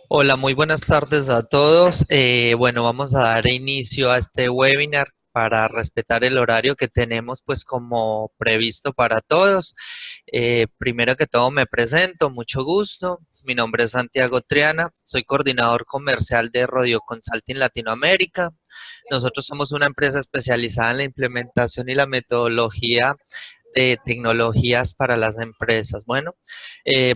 Hola, muy buenas tardes a todos. Bueno, vamos a dar inicio a este webinar para respetar el horario que tenemos pues como previsto para todos. Primero que todo me presento, mucho gusto. Mi nombre es Santiago Triana, soy coordinador comercial de Rodeo Consulting Latinoamérica. Nosotros somos una empresa especializada en la implementación y la metodología de tecnologías para las empresas. Bueno,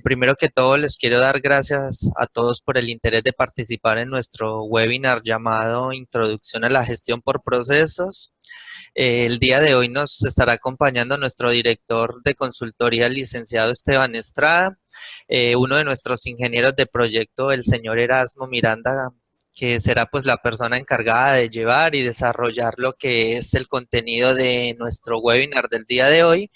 primero que todo les quiero dar gracias a todos por el interés de participar en nuestro webinar llamado Introducción a la Gestión por Procesos. El día de hoy nos estará acompañando nuestro director de consultoría, el licenciado Esteban Estrada, uno de nuestros ingenieros de proyecto, el señor Erasmo Miranda, que será pues la persona encargada de llevar y desarrollar lo que es el contenido de nuestro webinar del día de hoy.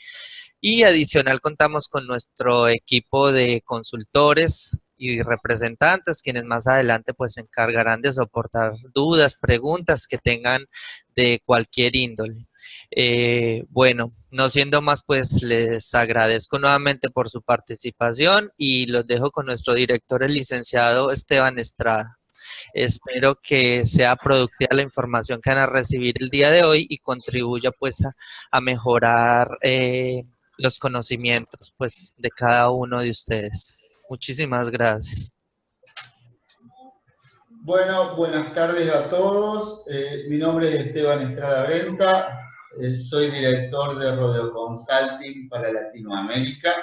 Y adicional contamos con nuestro equipo de consultores y representantes, quienes más adelante pues se encargarán de soportar dudas, preguntas que tengan de cualquier índole. Bueno, no siendo más, pues les agradezco nuevamente por su participación y los dejo con nuestro director, el licenciado Esteban Estrada. Espero que sea productiva la información que van a recibir el día de hoy y contribuya pues a mejorar los conocimientos pues de cada uno de ustedes. Muchísimas gracias. Bueno, buenas tardes a todos. Mi nombre es Esteban Estrada Brenta, soy director de Rodeo Consulting para Latinoamérica.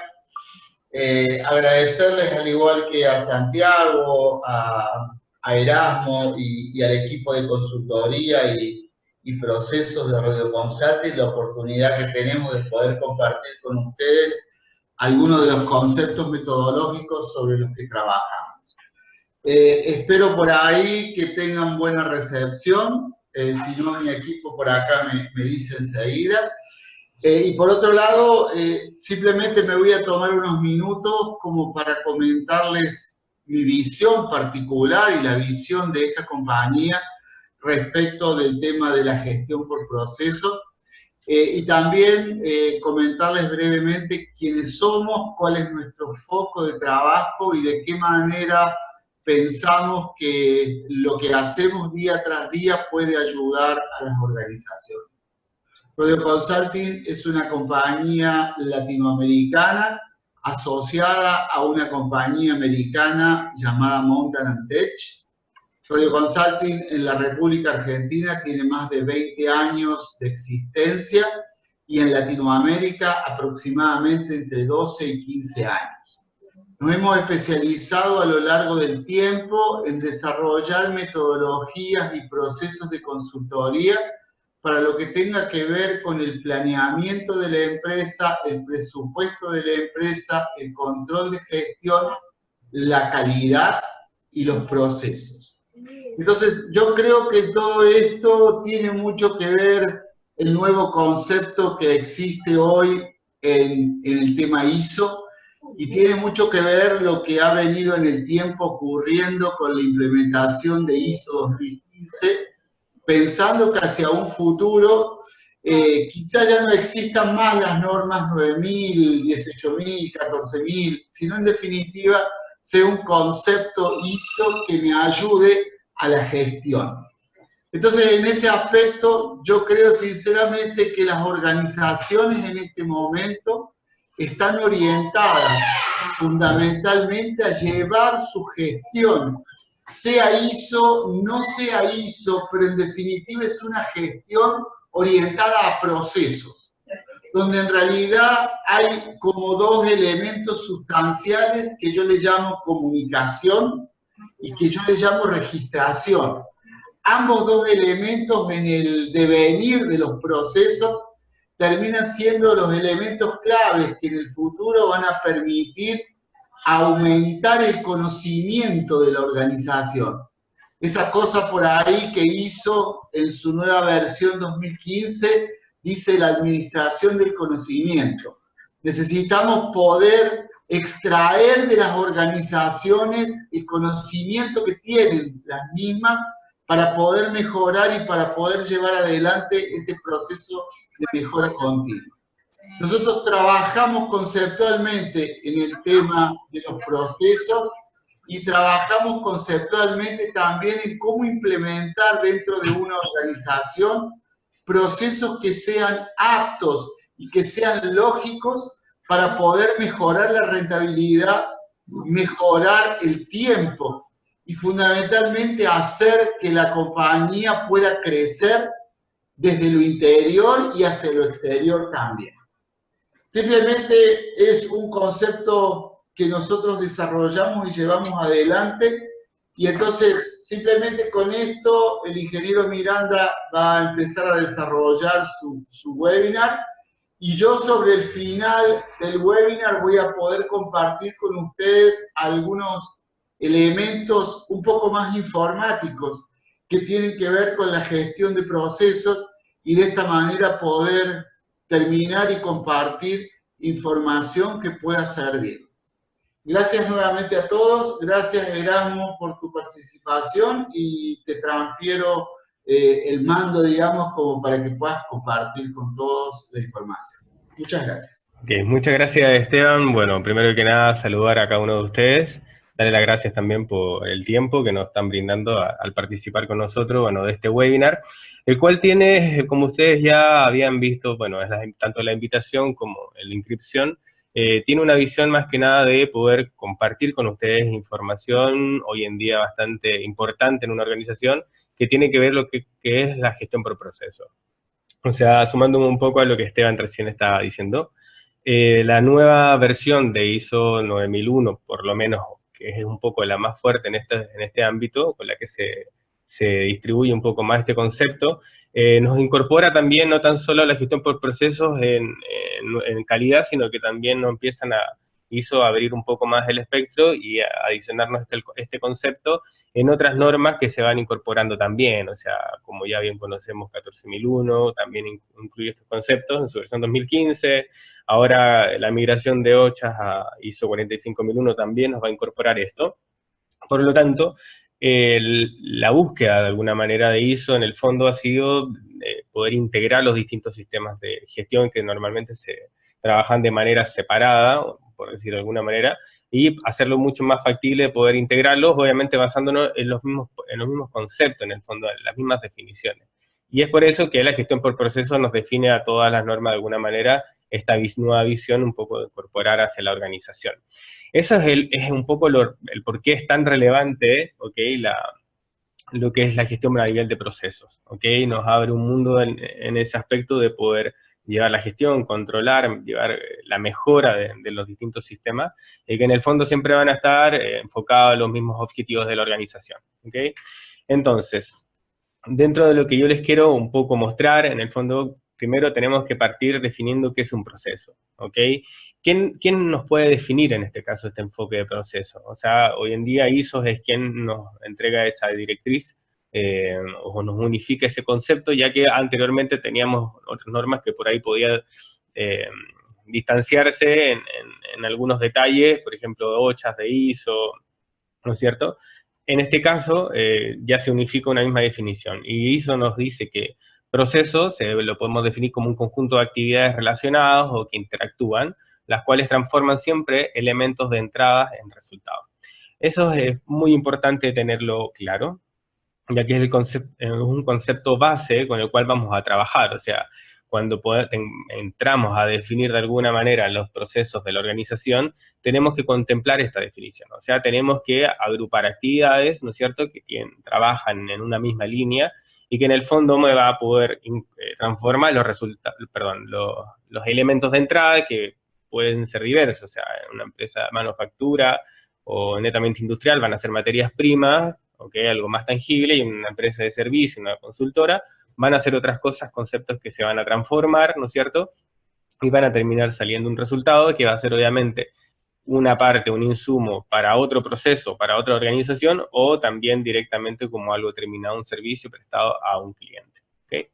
Agradecerles al igual que a Santiago, a Erasmo y al equipo de consultoría y procesos de Rodeo Consulting la oportunidad que tenemos de poder compartir con ustedes algunos de los conceptos metodológicos sobre los que trabajamos. Espero por ahí que tengan buena recepción, si no mi equipo por acá me dice enseguida. Y por otro lado, simplemente me voy a tomar unos minutos como para comentarles mi visión particular y la visión de esta compañía respecto del tema de la gestión por proceso. Y también comentarles brevemente quiénes somos, cuál es nuestro foco de trabajo y de qué manera pensamos que lo que hacemos día tras día puede ayudar a las organizaciones. Rodeo Consulting es una compañía latinoamericana asociada a una compañía americana llamada Mountain & Tech. Rodeo Consulting en la República Argentina tiene más de 20 años de existencia y en Latinoamérica aproximadamente entre 12 y 15 años. Nos hemos especializado a lo largo del tiempo en desarrollar metodologías y procesos de consultoría para lo que tenga que ver con el planeamiento de la empresa, el presupuesto de la empresa, el control de gestión, la calidad y los procesos. Entonces, yo creo que todo esto tiene mucho que ver el nuevo concepto que existe hoy en el tema ISO, y tiene mucho que ver lo que ha venido en el tiempo ocurriendo con la implementación de ISO 2015, pensando que hacia un futuro quizá ya no existan más las normas 9000, 18000, 14000, sino en definitiva sea un concepto ISO que me ayude a la gestión. Entonces, en ese aspecto, yo creo sinceramente que las organizaciones en este momento están orientadas fundamentalmente a llevar su gestión, sea ISO, no sea ISO, pero en definitiva es una gestión orientada a procesos, donde en realidad hay como dos elementos sustanciales que yo le llamo comunicación y que yo le llamo registración. Ambos dos elementos en el devenir de los procesos terminan siendo los elementos claves que en el futuro van a permitir aumentar el conocimiento de la organización. Esa cosa por ahí que hizo en su nueva versión 2015, dice la administración del conocimiento. Necesitamos poder extraer de las organizaciones el conocimiento que tienen las mismas para poder mejorar y para poder llevar adelante ese proceso de mejora continua. Nosotros trabajamos conceptualmente en el tema de los procesos y trabajamos conceptualmente también en cómo implementar dentro de una organización procesos que sean aptos y que sean lógicos para poder mejorar la rentabilidad, mejorar el tiempo y fundamentalmente hacer que la compañía pueda crecer desde lo interior y hacia lo exterior también. Simplemente es un concepto que nosotros desarrollamos y llevamos adelante, y entonces simplemente con esto el ingeniero Miranda va a empezar a desarrollar su webinar, y yo sobre el final del webinar voy a poder compartir con ustedes algunos elementos un poco más informáticos que tienen que ver con la gestión de procesos, y de esta manera poder terminar y compartir información que pueda servirles. Gracias nuevamente a todos, gracias Erasmo por tu participación, y te transfiero el mando, digamos, como para que puedas compartir con todos la información. Muchas gracias. Okay, muchas gracias, Esteban. Bueno, primero que nada, saludar a cada uno de ustedes, darle las gracias también por el tiempo que nos están brindando al participar con nosotros, bueno, de este webinar, el cual tiene, como ustedes ya habían visto, bueno, es tanto la invitación como la inscripción, tiene una visión más que nada de poder compartir con ustedes información hoy en día bastante importante en una organización que tiene que ver lo que es la gestión por proceso. O sea, sumándome un poco a lo que Esteban recién estaba diciendo, la nueva versión de ISO 9001, por lo menos, que es un poco la más fuerte en este ámbito, con la que se distribuye un poco más este concepto, nos incorpora también no tan solo la gestión por procesos en calidad, sino que también nos empiezan a ISO a abrir un poco más el espectro y a adicionarnos este concepto en otras normas que se van incorporando también, o sea, como ya bien conocemos 14001, también incluye estos conceptos en su versión 2015, ahora la migración de OCHAS a ISO 45001 también nos va a incorporar esto. Por lo tanto, la búsqueda de alguna manera de ISO en el fondo ha sido poder integrar los distintos sistemas de gestión que normalmente se trabajan de manera separada, por decirlo de alguna manera, y hacerlo mucho más factible de poder integrarlos, obviamente basándonos en los mismos conceptos, en el fondo, en las mismas definiciones. Y es por eso que la gestión por proceso nos define a todas las normas de alguna manera esta nueva visión un poco de incorporar hacia la organización. Eso es un poco el por qué es tan relevante, ¿okay? Lo que es la gestión a nivel de procesos, ¿okay? Nos abre un mundo en ese aspecto de poder llevar la gestión, controlar, llevar la mejora de los distintos sistemas, que en el fondo siempre van a estar enfocados a los mismos objetivos de la organización, ¿okay? Entonces, dentro de lo que yo les quiero un poco mostrar, en el fondo, primero tenemos que partir definiendo qué es un proceso, ¿ok? ¿Quién nos puede definir en este caso este enfoque de proceso? O sea, hoy en día ISO es quien nos entrega esa directriz o nos unifica ese concepto, ya que anteriormente teníamos otras normas que por ahí podían distanciarse en algunos detalles, por ejemplo, OCHAS de ISO, ¿no es cierto? En este caso, ya se unifica una misma definición, y ISO nos dice que procesos lo podemos definir como un conjunto de actividades relacionadas o que interactúan, las cuales transforman siempre elementos de entrada en resultados. Eso es muy importante tenerlo claro, ya que es un concepto base con el cual vamos a trabajar. O sea, cuando entramos a definir de alguna manera los procesos de la organización, tenemos que contemplar esta definición. O sea, tenemos que agrupar actividades, ¿no es cierto?, que trabajan en una misma línea y que en el fondo me va a poder transformar los elementos de entrada, que pueden ser diversos. O sea, en una empresa de manufactura o netamente industrial van a ser materias primas, ¿okay? Algo más tangible, y una empresa de servicio, una consultora, van a hacer otras cosas, conceptos que se van a transformar, ¿no es cierto? Y van a terminar saliendo un resultado que va a ser obviamente una parte, un insumo para otro proceso, para otra organización, o también directamente como algo terminado, un servicio prestado a un cliente, ¿okay?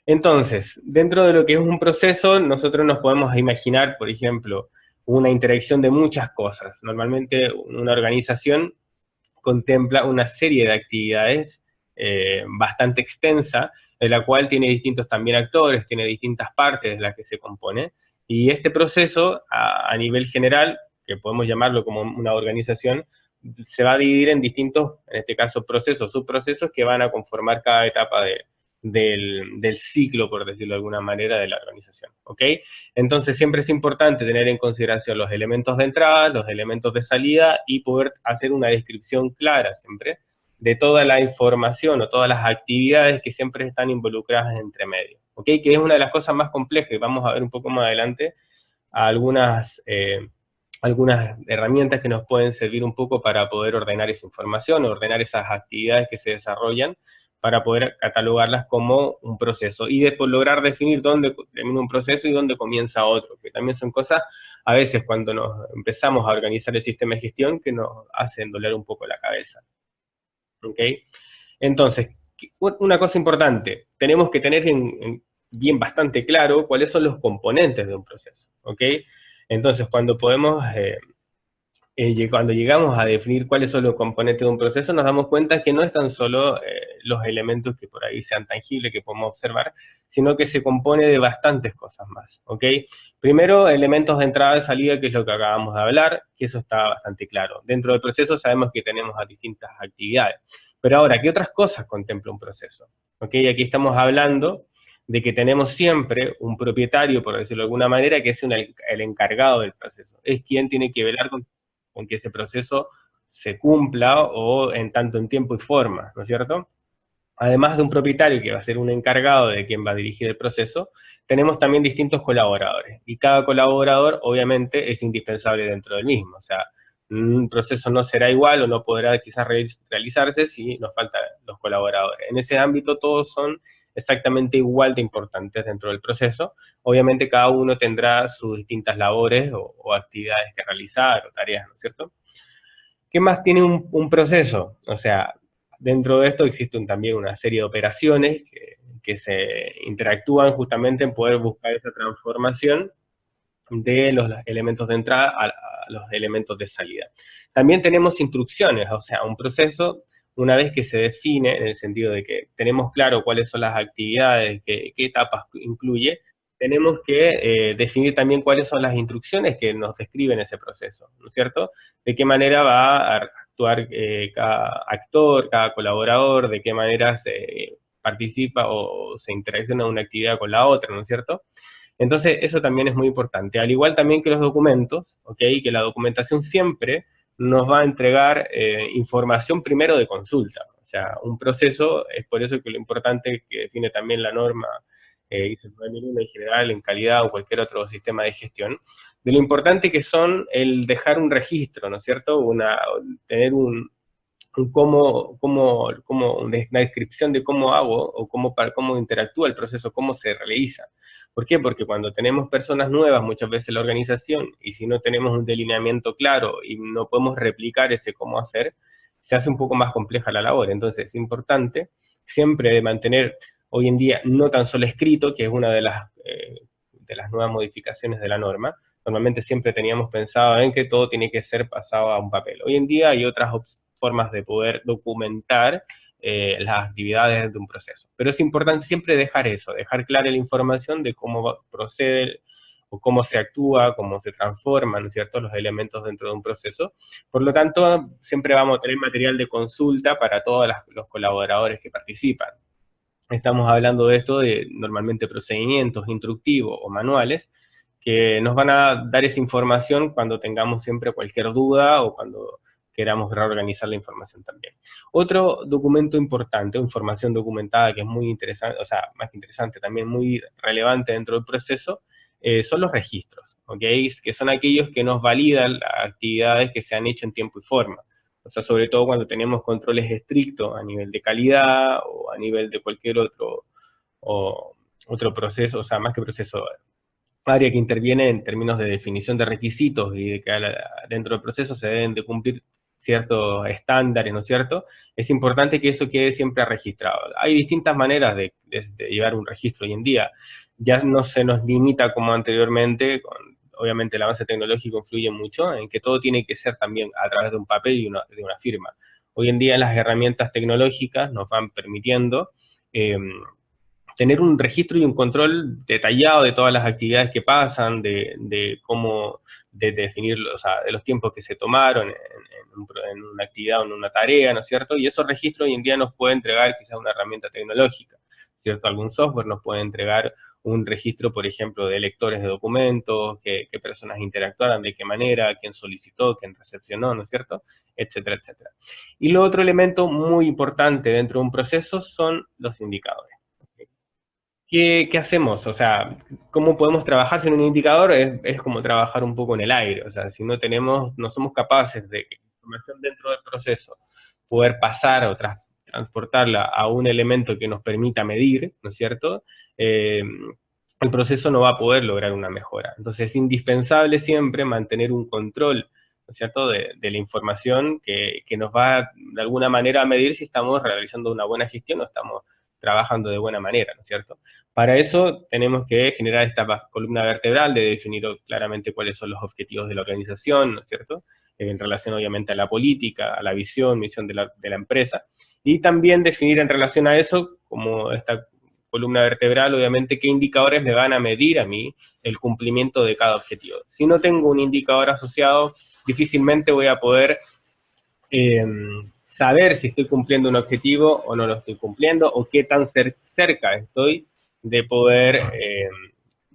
Entonces, dentro de lo que es un proceso, nosotros nos podemos imaginar, por ejemplo, una interacción de muchas cosas. Normalmente una organización contempla una serie de actividades bastante extensa, de la cual tiene distintos también actores, tiene distintas partes de las que se compone, Y este proceso, a nivel general, que podemos llamarlo como una organización, se va a dividir en distintos, en este caso, procesos, subprocesos que van a conformar cada etapa del ciclo, por decirlo de alguna manera, de la organización, ¿ok? Entonces siempre es importante tener en consideración los elementos de entrada, los elementos de salida y poder hacer una descripción clara siempre de toda la información o todas las actividades que siempre están involucradas entre medio, ¿ok? Que es una de las cosas más complejas y vamos a ver un poco más adelante algunas herramientas que nos pueden servir un poco para poder ordenar esa información, ordenar esas actividades que se desarrollan para poder catalogarlas como un proceso y después lograr definir dónde termina un proceso y dónde comienza otro, que también son cosas a veces cuando nos empezamos a organizar el sistema de gestión que nos hacen doler un poco la cabeza. ¿Ok? Entonces, una cosa importante, tenemos que tener bien bastante claro cuáles son los componentes de un proceso. ¿Ok? Entonces, cuando cuando llegamos a definir cuáles son los componentes de un proceso, nos damos cuenta que no es tan solo los elementos que por ahí sean tangibles, que podemos observar, sino que se compone de bastantes cosas más, ¿ok? Primero, elementos de entrada y salida, que es lo que acabamos de hablar, que eso está bastante claro. Dentro del proceso sabemos que tenemos a distintas actividades. Pero ahora, ¿qué otras cosas contempla un proceso? ¿Ok? Aquí estamos hablando de que tenemos siempre un propietario, por decirlo de alguna manera, que es el encargado del proceso. Es quien tiene que velar con que ese proceso se cumpla o en tanto en tiempo y forma, ¿no es cierto? Además de un propietario que va a ser un encargado de quien va a dirigir el proceso, tenemos también distintos colaboradores. Y cada colaborador, obviamente, es indispensable dentro del mismo. O sea, un proceso no será igual o no podrá quizás realizarse si nos faltan los colaboradores. En ese ámbito todos son exactamente igual de importantes dentro del proceso. Obviamente cada uno tendrá sus distintas labores o actividades que realizar o tareas, ¿no es cierto? ¿Qué más tiene un proceso? O sea, dentro de esto existen también una serie de operaciones que se interactúan justamente en poder buscar esa transformación de los elementos de entrada a los elementos de salida. También tenemos instrucciones, o sea, un proceso, una vez que se define, en el sentido de que tenemos claro cuáles son las actividades, qué etapas incluye, tenemos que definir también cuáles son las instrucciones que nos describen ese proceso, ¿no es cierto? De qué manera va a actuar cada actor, cada colaborador, de qué manera se participa o se interacciona una actividad con la otra, ¿no es cierto? Entonces, eso también es muy importante. Al igual también que los documentos, ¿ok? Que la documentación siempre nos va a entregar información primero de consulta. O sea, un proceso, es por eso que lo importante que define también la norma ISO 9001 en general, en calidad o cualquier otro sistema de gestión, de lo importante que son el dejar un registro, ¿no es cierto? Tener una descripción de cómo hago o cómo interactúa el proceso, cómo se realiza. ¿Por qué? Porque cuando tenemos personas nuevas muchas veces en la organización y si no tenemos un delineamiento claro y no podemos replicar ese cómo hacer, se hace un poco más compleja la labor. Entonces es importante siempre mantener hoy en día no tan solo escrito, que es una de las nuevas modificaciones de la norma. Normalmente siempre teníamos pensado en que todo tiene que ser pasado a un papel. Hoy en día hay otras formas de poder documentar las actividades de un proceso. Pero es importante siempre dejar eso, dejar clara la información de cómo procede o cómo se actúa, cómo se transforman, ¿no es cierto?, los elementos dentro de un proceso. Por lo tanto, siempre vamos a tener material de consulta para todos los colaboradores que participan. Estamos hablando de esto de normalmente procedimientos instructivos o manuales que nos van a dar esa información cuando tengamos siempre cualquier duda o cuando queramos reorganizar la información también. Otro documento importante, o información documentada que es muy interesante, o sea, más que interesante, también muy relevante dentro del proceso, son los registros, ¿ok? Que son aquellos que nos validan las actividades que se han hecho en tiempo y forma. O sea, sobre todo cuando tenemos controles estrictos a nivel de calidad o a nivel de cualquier otro proceso, o sea, más que proceso, área que interviene en términos de definición de requisitos y de que dentro del proceso se deben de cumplir ciertos estándares, ¿no es cierto? Es importante que eso quede siempre registrado. Hay distintas maneras de llevar un registro hoy en día. Ya no se nos limita como anteriormente, obviamente el avance tecnológico influye mucho, en que todo tiene que ser también a través de un papel y de una firma. Hoy en día las herramientas tecnológicas nos van permitiendo tener un registro y un control detallado de todas las actividades que pasan, de cómo, de definir, o sea, de los tiempos que se tomaron en una actividad o en una tarea, ¿no es cierto? Y esos registros hoy en día nos puede entregar quizás una herramienta tecnológica, ¿cierto? Algún software nos puede entregar un registro, por ejemplo, de lectores de documentos, qué personas interactuaron, de qué manera, quién solicitó, quién recepcionó, ¿no es cierto? Etcétera, etcétera. Y lo otro elemento muy importante dentro de un proceso son los indicadores. ¿Qué hacemos? O sea, ¿cómo podemos trabajar sin un indicador? Es como trabajar un poco en el aire. O sea, si no no somos capaces de que la información dentro del proceso poder pasar o transportarla a un elemento que nos permita medir, ¿no es cierto? El proceso no va a poder lograr una mejora. Entonces es indispensable siempre mantener un control, ¿no es cierto?, de la información que nos va de alguna manera a medir si estamos realizando una buena gestión o estamos trabajando de buena manera, ¿no es cierto? Para eso tenemos que generar esta columna vertebral de definir claramente cuáles son los objetivos de la organización, ¿no es cierto? En relación obviamente a la política, a la visión, misión de la empresa, y también definir en relación a eso, como esta columna vertebral, obviamente, qué indicadores me van a medir a mí el cumplimiento de cada objetivo. Si no tengo un indicador asociado, difícilmente voy a poder saber si estoy cumpliendo un objetivo o no lo estoy cumpliendo, o qué tan cerca estoy de poder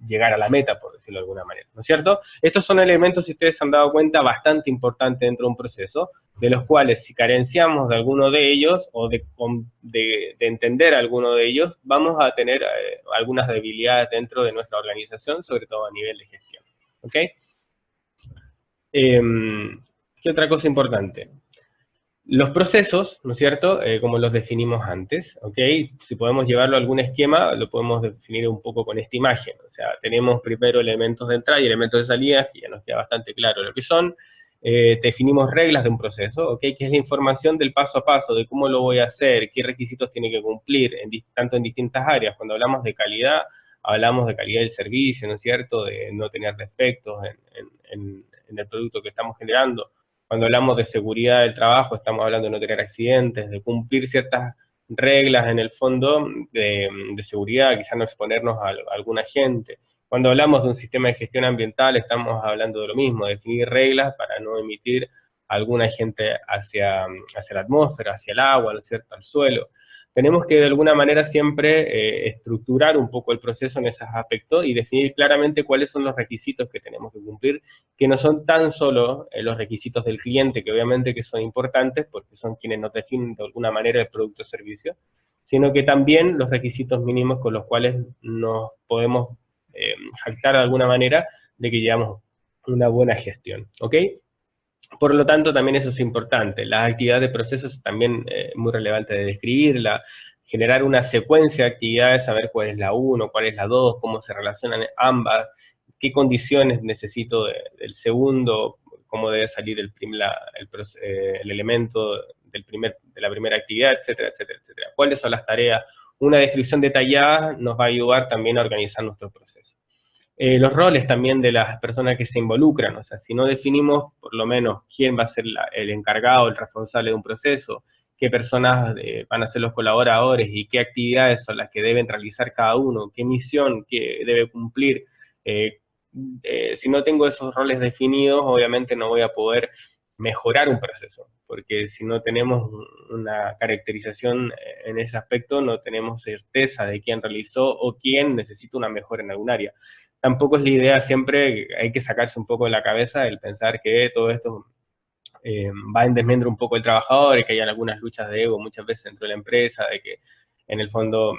llegar a la meta, por decirlo de alguna manera, ¿no es cierto? Estos son elementos, si ustedes se han dado cuenta, bastante importantes dentro de un proceso, de los cuales si carenciamos de alguno de ellos, o de entender alguno de ellos, vamos a tener algunas debilidades dentro de nuestra organización, sobre todo a nivel de gestión, ¿ok? ¿Qué otra cosa importante? Los procesos, ¿no es cierto?, como los definimos antes, ¿ok? Si podemos llevarlo a algún esquema, lo podemos definir un poco con esta imagen. O sea, tenemos primero elementos de entrada y elementos de salida, que ya nos queda bastante claro lo que son. Definimos reglas de un proceso, ¿ok? Que es la información del paso a paso, de cómo lo voy a hacer, qué requisitos tiene que cumplir, tanto en distintas áreas. Cuando hablamos de calidad, hablamos de calidad del servicio, ¿no es cierto?, de no tener defectos en el producto que estamos generando. Cuando hablamos de seguridad del trabajo, estamos hablando de no tener accidentes, de cumplir ciertas reglas en el fondo de seguridad, quizás no exponernos a algún agente. Cuando hablamos de un sistema de gestión ambiental, estamos hablando de lo mismo, definir reglas para no emitir algún agente hacia la atmósfera, hacia el agua, ¿no es cierto?, al suelo. Tenemos que de alguna manera siempre estructurar un poco el proceso en esos aspectos y definir claramente cuáles son los requisitos que tenemos que cumplir, que no son tan solo los requisitos del cliente, que obviamente que son importantes porque son quienes nos definen de alguna manera el producto o servicio, sino que también los requisitos mínimos con los cuales nos podemos jactar de alguna manera de que llevamos una buena gestión, ¿ok? Por lo tanto, también eso es importante. Las actividades de procesos también muy relevante de describirla, generar una secuencia de actividades, saber cuál es la 1, cuál es la 2, cómo se relacionan ambas, qué condiciones necesito del segundo, cómo debe salir el elemento de la primera actividad, etcétera, etcétera, etcétera. ¿Cuáles son las tareas? Una descripción detallada nos va a ayudar también a organizar nuestro proceso. Los roles también de las personas que se involucran, o sea, si no definimos por lo menos quién va a ser el encargado, el responsable de un proceso, qué personas van a ser los colaboradores y qué actividades son las que deben realizar cada uno, qué misión que debe cumplir. Si no tengo esos roles definidos, obviamente no voy a poder mejorar un proceso, porque si no tenemos una caracterización en ese aspecto, no tenemos certeza de quién realizó o quién necesita una mejora en algún área. Tampoco es la idea, siempre hay que sacarse un poco de la cabeza el pensar que todo esto va en desmedro un poco el trabajador, y que hayan algunas luchas de ego muchas veces dentro de la empresa, de que en el fondo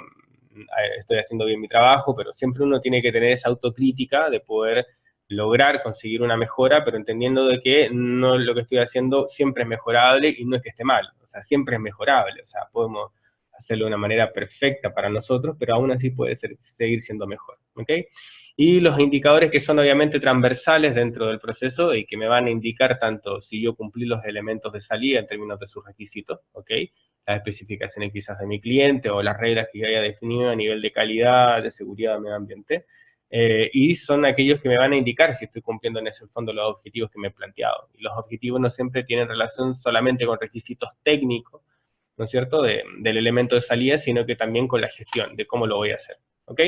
estoy haciendo bien mi trabajo, pero siempre uno tiene que tener esa autocrítica de poder lograr conseguir una mejora, pero entendiendo de que no lo que estoy haciendo siempre es mejorable y no es que esté mal, o sea, siempre es mejorable, o sea, podemos hacerlo de una manera perfecta para nosotros, pero aún así puede seguir siendo mejor, ¿ok? Y los indicadores que son obviamente transversales dentro del proceso y que me van a indicar tanto si yo cumplí los elementos de salida en términos de sus requisitos, ¿ok? Las especificaciones quizás de mi cliente o las reglas que yo haya definido a nivel de calidad, de seguridad, de medio ambiente. Y son aquellos que me van a indicar si estoy cumpliendo en ese fondo los objetivos que me he planteado. Y los objetivos no siempre tienen relación solamente con requisitos técnicos, ¿no es cierto?, del elemento de salida, sino que también con la gestión, de cómo lo voy a hacer, ¿ok?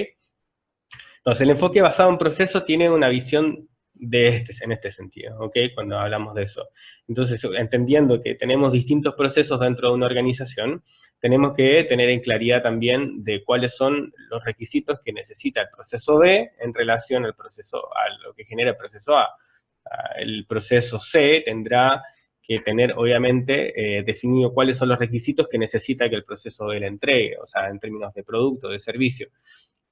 Entonces, el enfoque basado en procesos tiene una visión en este sentido, ¿ok? Cuando hablamos de eso. Entonces, entendiendo que tenemos distintos procesos dentro de una organización, tenemos que tener en claridad también de cuáles son los requisitos que necesita el proceso B en relación al proceso A, lo que genera el proceso A. El proceso C tendrá que tener, obviamente, definido cuáles son los requisitos que necesita que el proceso B le entregue, o sea, en términos de producto, de servicio.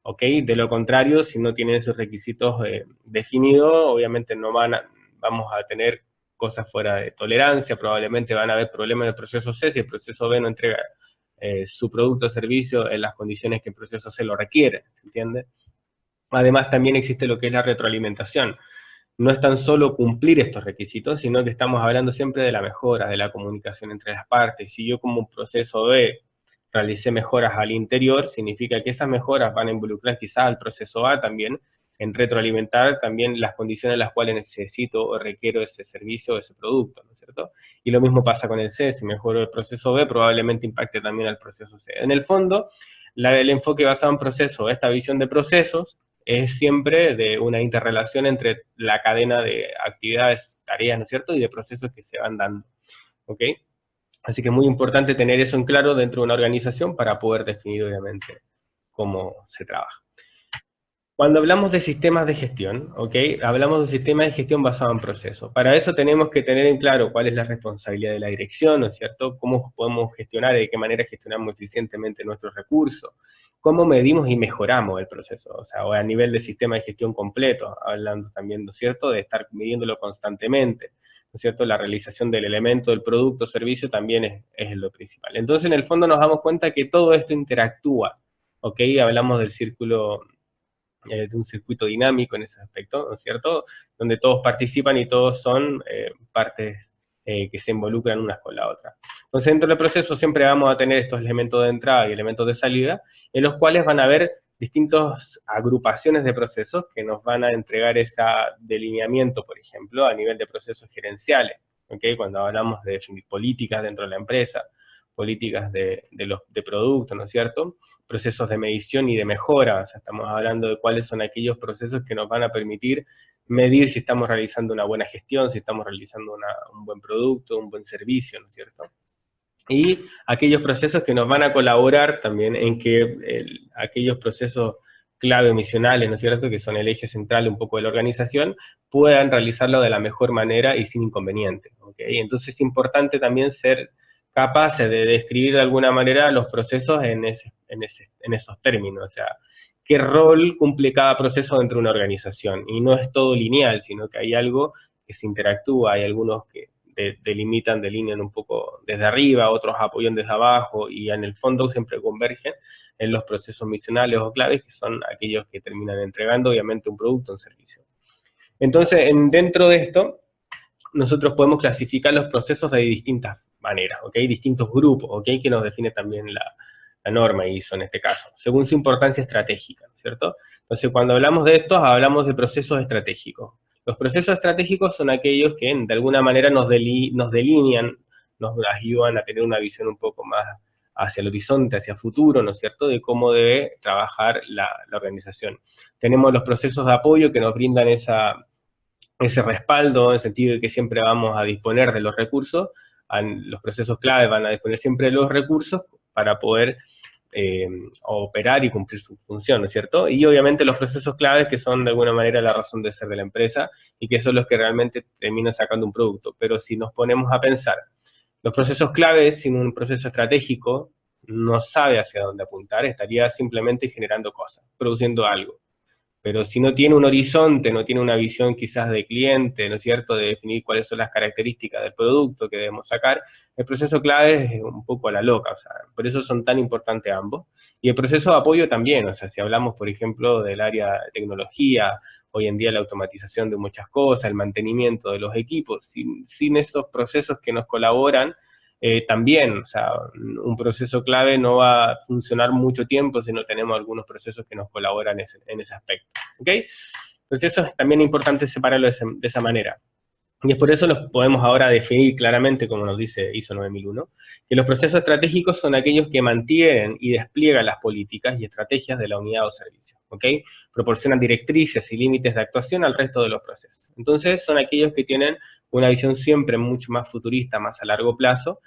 ¿Ok? De lo contrario, si no tienen esos requisitos definidos, obviamente vamos a tener cosas fuera de tolerancia, probablemente van a haber problemas en el proceso C si el proceso B no entrega su producto o servicio en las condiciones que el proceso C lo requiere, ¿entiende? Además, también existe lo que es la retroalimentación. No es tan solo cumplir estos requisitos, sino que estamos hablando siempre de la mejora, de la comunicación entre las partes. Si yo como proceso B realicé mejoras al interior, significa que esas mejoras van a involucrar quizás al proceso A también, en retroalimentar también las condiciones en las cuales necesito o requiero ese servicio o ese producto, ¿no es cierto? Y lo mismo pasa con el C, si mejoro el proceso B, probablemente impacte también al proceso C. En el fondo, el enfoque basado en procesos, esta visión de procesos, es siempre de una interrelación entre la cadena de actividades, tareas, ¿no es cierto?, y de procesos que se van dando, ¿ok? Así que es muy importante tener eso en claro dentro de una organización para poder definir, obviamente, cómo se trabaja. Cuando hablamos de sistemas de gestión, ¿ok? Hablamos de sistemas de gestión basado en procesos. Para eso tenemos que tener en claro cuál es la responsabilidad de la dirección, ¿no es cierto? Cómo podemos gestionar y de qué manera gestionamos eficientemente nuestros recursos. Cómo medimos y mejoramos el proceso, o sea, o a nivel de sistema de gestión completo, hablando también, ¿no es cierto?, de estar midiéndolo constantemente, ¿no es cierto? La realización del elemento, del producto, servicio también es lo principal. Entonces, en el fondo nos damos cuenta que todo esto interactúa, ¿ok? Hablamos del círculo, de un circuito dinámico en ese aspecto, ¿no es cierto?, donde todos participan y todos son partes que se involucran unas con la otra. Entonces, dentro del proceso siempre vamos a tener estos elementos de entrada y elementos de salida, en los cuales van a haber distintas agrupaciones de procesos que nos van a entregar ese delineamiento, por ejemplo, a nivel de procesos gerenciales, ¿okay? Cuando hablamos de definir políticas dentro de la empresa, políticas de producto, ¿no es cierto?, procesos de medición y de mejora, o sea, estamos hablando de cuáles son aquellos procesos que nos van a permitir medir si estamos realizando una buena gestión, si estamos realizando un buen producto, un buen servicio, ¿no es cierto? Y aquellos procesos que nos van a colaborar también en que aquellos procesos clave misionales, ¿no es cierto?, que son el eje central un poco de la organización, puedan realizarlo de la mejor manera y sin inconveniente, ¿okay? Entonces es importante también ser capaces de describir de alguna manera los procesos en esos términos, o sea, qué rol cumple cada proceso dentro de una organización, y no es todo lineal, sino que hay algo que se interactúa, hay algunos que delimitan, delinean un poco desde arriba, otros apoyan desde abajo, y en el fondo siempre convergen en los procesos misionales o claves, que son aquellos que terminan entregando, obviamente, un producto o un servicio. Entonces, dentro de esto, nosotros podemos clasificar los procesos de distintas maneras, ¿ok? Distintos grupos, ¿ok? Que nos define también la norma ISO en este caso, según su importancia estratégica, ¿cierto? Entonces, cuando hablamos de estos, hablamos de procesos estratégicos. Los procesos estratégicos son aquellos que de alguna manera nos delinean, nos ayudan a tener una visión un poco más hacia el horizonte, hacia el futuro, ¿no es cierto?, de cómo debe trabajar la organización. Tenemos los procesos de apoyo que nos brindan ese respaldo, en el sentido de que siempre vamos a disponer de los recursos, los procesos clave van a disponer siempre de los recursos para poder operar y cumplir su función, ¿no es cierto? Y obviamente los procesos claves que son de alguna manera la razón de ser de la empresa y que son los que realmente terminan sacando un producto. Pero si nos ponemos a pensar, los procesos claves sin un proceso estratégico no sabe hacia dónde apuntar, estaría simplemente generando cosas, produciendo algo. Pero si no tiene un horizonte, no tiene una visión quizás de cliente, ¿no es cierto?, de definir cuáles son las características del producto que debemos sacar, el proceso clave es un poco a la loca, o sea, por eso son tan importantes ambos. Y el proceso de apoyo también, o sea, si hablamos, por ejemplo, del área de tecnología, hoy en día la automatización de muchas cosas, el mantenimiento de los equipos, sin esos procesos que nos colaboran, también, o sea, un proceso clave no va a funcionar mucho tiempo si no tenemos algunos procesos que nos colaboran en ese aspecto, ¿ok? Entonces eso es también importante separarlo de esa manera. Y es por eso los podemos ahora definir claramente, como nos dice ISO 9001, que los procesos estratégicos son aquellos que mantienen y despliegan las políticas y estrategias de la unidad o servicio, ¿ok? Proporcionan directrices y límites de actuación al resto de los procesos. Entonces, son aquellos que tienen una visión siempre mucho más futurista, más a largo plazo,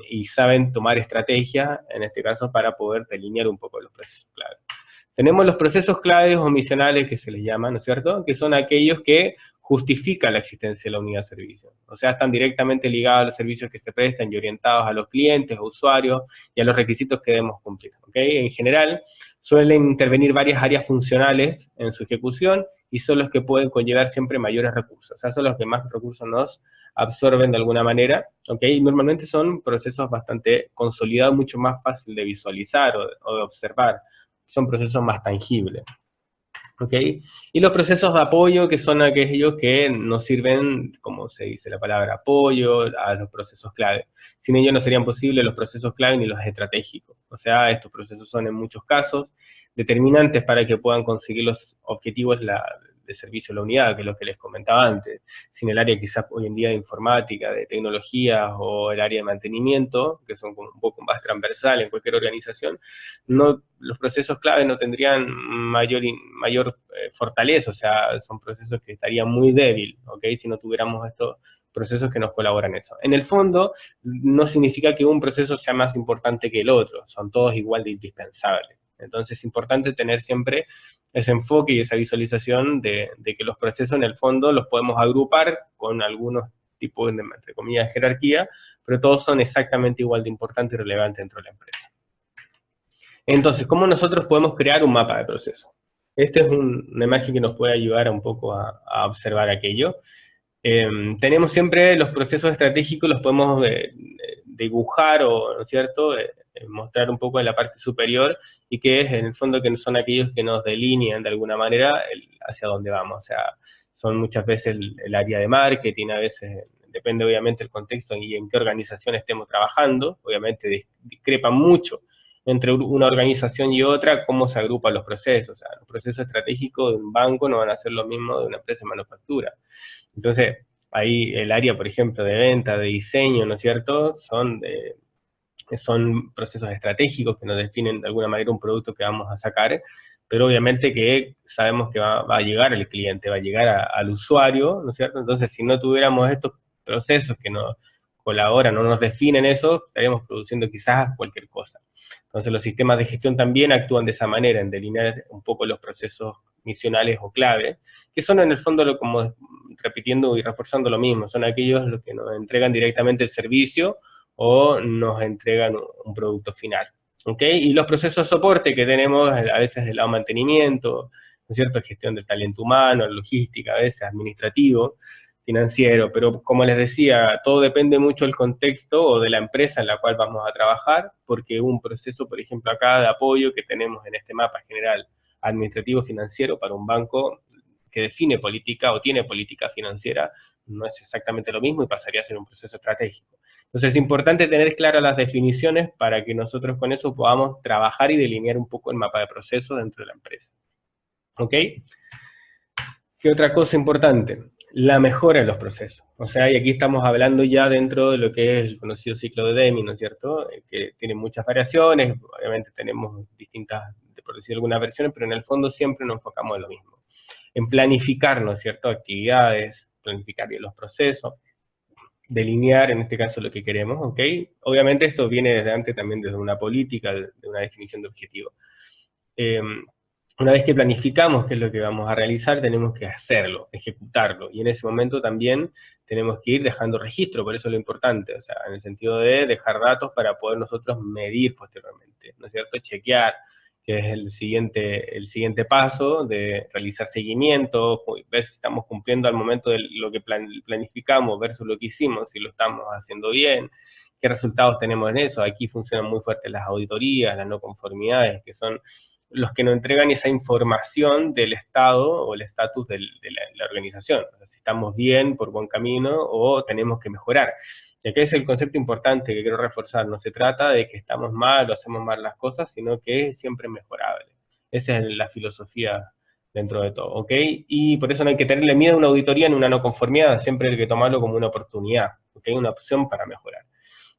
y saben tomar estrategias, en este caso, para poder delinear un poco los procesos clave. Tenemos los procesos claves o misionales que se les llama, ¿no es cierto?, que son aquellos que justifican la existencia de la unidad de servicio. O sea, están directamente ligados a los servicios que se prestan y orientados a los clientes, a usuarios y a los requisitos que debemos cumplir, ¿ok? En general, suelen intervenir varias áreas funcionales en su ejecución y son los que pueden conllevar siempre mayores recursos. O sea, son los que más recursos nos absorben de alguna manera, ¿ok? Y normalmente son procesos bastante consolidados, mucho más fácil de visualizar o de observar. Son procesos más tangibles. ¿Ok? Y los procesos de apoyo, que son aquellos que nos sirven, como se dice la palabra, apoyo a los procesos clave. Sin ellos no serían posibles los procesos clave ni los estratégicos. O sea, estos procesos son en muchos casos determinantes para que puedan conseguir los objetivos de servicio de la unidad, que es lo que les comentaba antes. Sin el área quizás hoy en día de informática, de tecnología o el área de mantenimiento, que son un poco más transversal en cualquier organización, los procesos clave no tendrían mayor fortaleza, o sea, son procesos que estarían muy débiles, ¿ok? Si no tuviéramos estos procesos que nos colaboran en eso. En el fondo, no significa que un proceso sea más importante que el otro, son todos igual de indispensables. Entonces es importante tener siempre ese enfoque y esa visualización de que los procesos en el fondo los podemos agrupar con algunos tipos de, entre comillas, jerarquía, pero todos son exactamente igual de importantes y relevantes dentro de la empresa. Entonces, ¿cómo nosotros podemos crear un mapa de procesos? Esta es una imagen que nos puede ayudar un poco a observar aquello. Tenemos siempre los procesos estratégicos, los podemos dibujar o, ¿no es cierto?, mostrar un poco en la parte superior, y que es en el fondo que son aquellos que nos delinean de alguna manera hacia dónde vamos. O sea, son muchas veces el área de marketing, a veces depende obviamente del contexto y en qué organización estemos trabajando, obviamente discrepan mucho entre una organización y otra, cómo se agrupan los procesos. O sea, los procesos estratégicos de un banco no van a ser lo mismo de una empresa de manufactura. Entonces, ahí el área, por ejemplo, de venta, de diseño, ¿no es cierto?, son procesos estratégicos que nos definen de alguna manera un producto que vamos a sacar, pero obviamente que sabemos que va a llegar al cliente, va a llegar al usuario, ¿no es cierto? Entonces, si no tuviéramos estos procesos que nos colaboran, no nos definen eso, estaríamos produciendo quizás cualquier cosa. Entonces, los sistemas de gestión también actúan de esa manera, en delinear un poco los procesos misionales o clave, que son en el fondo, como repitiendo y reforzando lo mismo, son aquellos los que nos entregan directamente el servicio o nos entregan un producto final. ¿Ok? Y los procesos de soporte que tenemos a veces del lado mantenimiento, ¿no es cierto?, gestión del talento humano, logística, a veces administrativo, financiero, pero como les decía, todo depende mucho del contexto o de la empresa en la cual vamos a trabajar, porque un proceso, por ejemplo, acá de apoyo que tenemos en este mapa general administrativo financiero para un banco que define política o tiene política financiera, no es exactamente lo mismo y pasaría a ser un proceso estratégico. Entonces es importante tener claras las definiciones para que nosotros con eso podamos trabajar y delinear un poco el mapa de procesos dentro de la empresa. ¿Ok? ¿Qué otra cosa importante? La mejora de los procesos. O sea, y aquí estamos hablando ya dentro de lo que es el conocido ciclo de Deming, ¿no es cierto?, que tiene muchas variaciones, obviamente tenemos distintas, por decir algunas versiones, pero en el fondo siempre nos enfocamos en lo mismo. En planificar, ¿no es cierto?, actividades, planificar bien los procesos, delinear en este caso lo que queremos, ¿ok? Obviamente esto viene desde antes también desde una política, de una definición de objetivo. Una vez que planificamos qué es lo que vamos a realizar, tenemos que hacerlo, ejecutarlo, y en ese momento también tenemos que ir dejando registro, por eso es lo importante, o sea, en el sentido de dejar datos para poder nosotros medir posteriormente, ¿no es cierto?, chequear, que es el siguiente paso de realizar seguimiento, ver si estamos cumpliendo al momento de lo que planificamos versus lo que hicimos, si lo estamos haciendo bien, qué resultados tenemos en eso. Aquí funcionan muy fuertes las auditorías, las no conformidades, que son los que nos entregan esa información del estado o el estatus de la organización. O sea, si estamos bien, por buen camino, o tenemos que mejorar. Y aquí es el concepto importante que quiero reforzar. No se trata de que estamos mal o hacemos mal las cosas, sino que es siempre mejorable. Esa es la filosofía dentro de todo, ¿ok? Y por eso no hay que tenerle miedo a una auditoría ni una no conformidad, siempre hay que tomarlo como una oportunidad, ¿ok? Una opción para mejorar.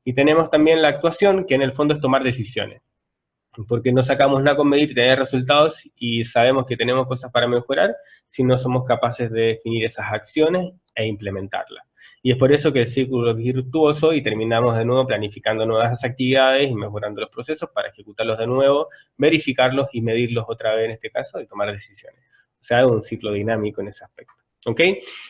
Y tenemos también la actuación, que en el fondo es tomar decisiones, porque no sacamos nada con medir y tener resultados y sabemos que tenemos cosas para mejorar si no somos capaces de definir esas acciones e implementarlas. Y es por eso que el círculo es virtuoso y terminamos de nuevo planificando nuevas actividades y mejorando los procesos para ejecutarlos de nuevo, verificarlos y medirlos otra vez en este caso y tomar decisiones. O sea, es un ciclo dinámico en ese aspecto. ¿Ok?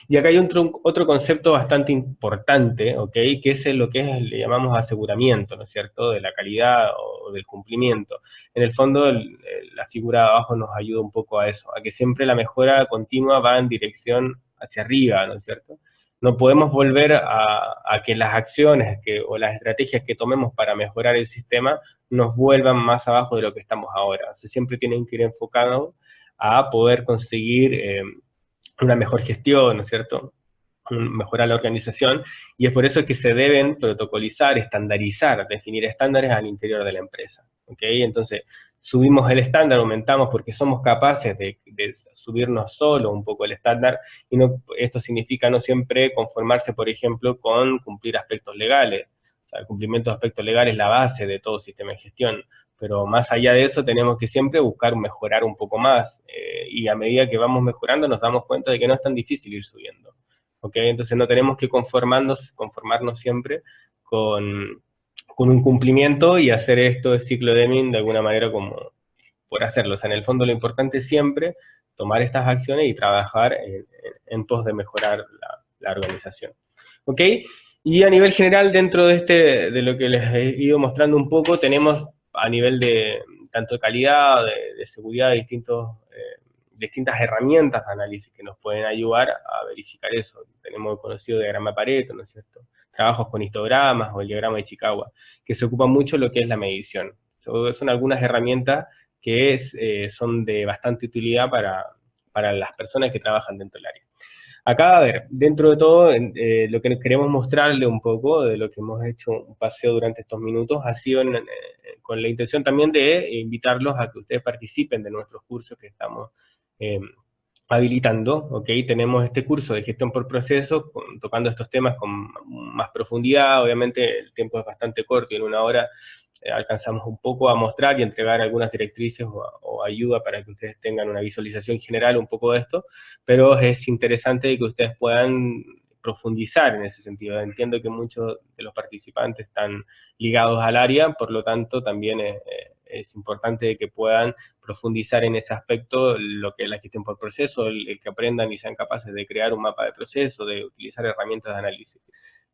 Y acá hay otro concepto bastante importante, ¿ok? Que es lo que le llamamos aseguramiento, ¿no es cierto?, de la calidad o del cumplimiento. En el fondo, la figura de abajo nos ayuda un poco a eso, a que siempre la mejora continua va en dirección hacia arriba, ¿no es cierto? No podemos volver a que las acciones o las estrategias que tomemos para mejorar el sistema nos vuelvan más abajo de lo que estamos ahora. O sea, siempre tienen que ir enfocados a poder conseguir una mejor gestión, ¿no es cierto?, mejorar la organización, y es por eso que se deben protocolizar, estandarizar, definir estándares al interior de la empresa, ¿ok? Entonces, subimos el estándar, aumentamos porque somos capaces de subirnos solo un poco el estándar, y no, esto significa no siempre conformarse, por ejemplo, con cumplir aspectos legales. O sea, el cumplimiento de aspectos legales es la base de todo sistema de gestión, pero más allá de eso tenemos que siempre buscar mejorar un poco más, y a medida que vamos mejorando nos damos cuenta de que no es tan difícil ir subiendo. ¿Okay? Entonces no tenemos que conformarnos siempre con un cumplimiento y hacer esto de ciclo Deming de alguna manera como por hacerlo. O sea, en el fondo lo importante es siempre tomar estas acciones y trabajar en pos de mejorar la organización. ¿Ok? Y a nivel general, dentro de lo que les he ido mostrando un poco, tenemos a nivel de tanto de calidad, de seguridad, distintas herramientas de análisis que nos pueden ayudar a verificar eso. Tenemos el conocido diagrama de Pareto, ¿no es cierto? Trabajos con histogramas o el diagrama de Chicago, que se ocupan mucho de lo que es la medición. Son algunas herramientas que son de bastante utilidad para las personas que trabajan dentro del área. Acá, a ver, dentro de todo, lo que queremos mostrarle un poco de lo que hemos hecho un paseo durante estos minutos ha sido con la intención también de invitarlos a que ustedes participen de nuestros cursos que estamos habilitando, ¿ok? Tenemos este curso de gestión por procesos, tocando estos temas con más profundidad. Obviamente el tiempo es bastante corto y en una hora alcanzamos un poco a mostrar y entregar algunas directrices o ayuda para que ustedes tengan una visualización general un poco de esto, pero es interesante que ustedes puedan profundizar en ese sentido. Entiendo que muchos de los participantes están ligados al área, por lo tanto también es importante que puedan profundizar en ese aspecto, lo que es la gestión por proceso, el que aprendan y sean capaces de crear un mapa de proceso, de utilizar herramientas de análisis.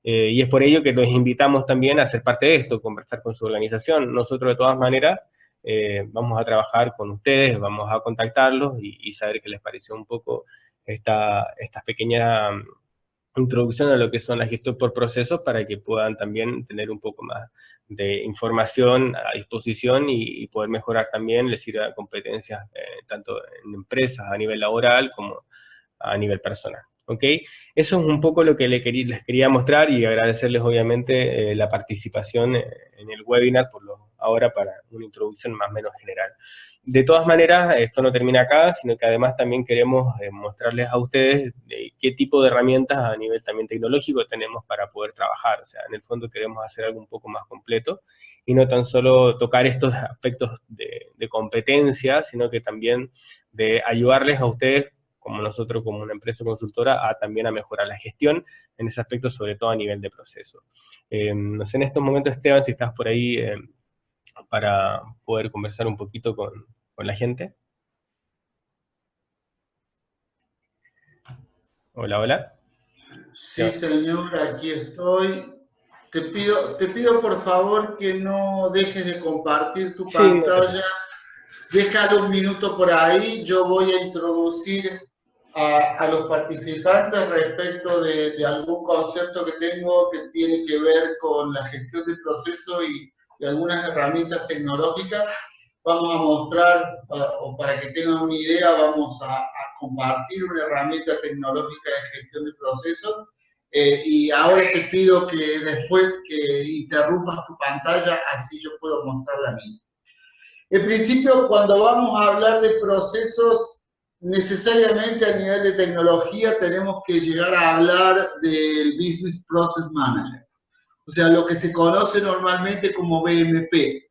Y es por ello que los invitamos también a ser parte de esto, conversar con su organización. Nosotros de todas maneras vamos a trabajar con ustedes, vamos a contactarlos y saber qué les pareció un poco esta pequeña introducción a lo que son la gestión por procesos para que puedan también tener un poco más de información a disposición y poder mejorar también, les sirva competencias tanto en empresas a nivel laboral como a nivel personal. ¿Ok? Eso es un poco lo que les quería mostrar y agradecerles obviamente la participación en el webinar ahora para una introducción más o menos general. De todas maneras, esto no termina acá, sino que además también queremos mostrarles a ustedes qué tipo de herramientas a nivel también tecnológico tenemos para poder trabajar. O sea, en el fondo queremos hacer algo un poco más completo y no tan solo tocar estos aspectos de competencia, sino que también de ayudarles a ustedes como nosotros, como una empresa consultora, también a mejorar la gestión en ese aspecto, sobre todo a nivel de proceso. No sé en estos momentos, Esteban, si estás por ahí para poder conversar un poquito con la gente. Hola, hola. Sí, señor, aquí estoy. Te pido por favor que no dejes de compartir tu pantalla. Déjalo un minuto por ahí, yo voy a introducir a los participantes respecto de algún concepto que tengo que tiene que ver con la gestión del proceso y algunas herramientas tecnológicas. Vamos a mostrar, o para que tengan una idea, vamos a compartir una herramienta tecnológica de gestión de procesos. Y ahora te pido que después que interrumpas tu pantalla, así yo puedo mostrar la mía. En principio, cuando vamos a hablar de procesos, necesariamente a nivel de tecnología tenemos que llegar a hablar del Business Process Manager, o sea, lo que se conoce normalmente como BMP.